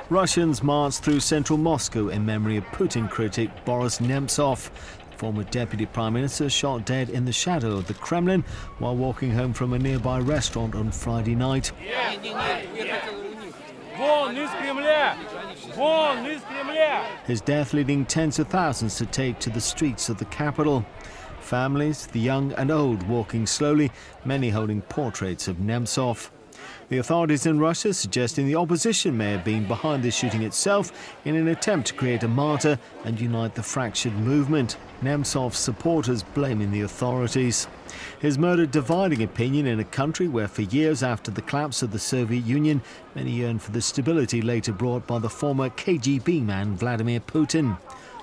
Russians marched through central Moscow in memory of Putin critic Boris Nemtsov. The former deputy prime minister shot dead in the shadow of the Kremlin while walking home from a nearby restaurant on Friday night. His death leading tens of thousands to take to the streets of the capital. Families, the young and old, walking slowly, many holding portraits of Nemtsov. The authorities in Russia suggesting the opposition may have been behind the shooting itself in an attempt to create a martyr and unite the fractured movement. Nemtsov's supporters blaming the authorities. His murder dividing opinion in a country where for years after the collapse of the Soviet Union, many yearned for the stability later brought by the former KGB man Vladimir Putin.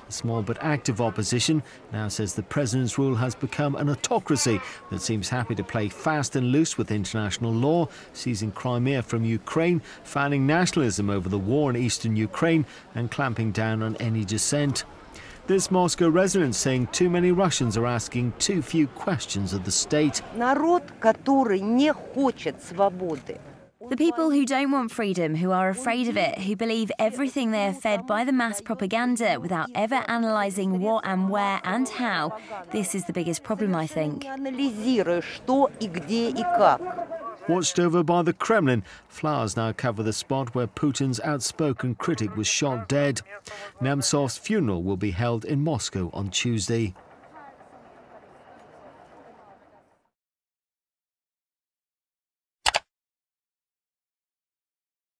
A small but active opposition now says the president's rule has become an autocracy that seems happy to play fast and loose with international law, seizing Crimea from Ukraine, fanning nationalism over the war in eastern Ukraine and clamping down on any dissent. This Moscow resident saying too many Russians are asking too few questions of the state. Народ, который не хочет свободы. The people who don't want freedom, who are afraid of it, who believe everything they are fed by the mass propaganda without ever analysing what and where and how, this is the biggest problem, I think. Watched over by the Kremlin, flowers now cover the spot where Putin's outspoken critic was shot dead. Nemtsov's funeral will be held in Moscow on Tuesday.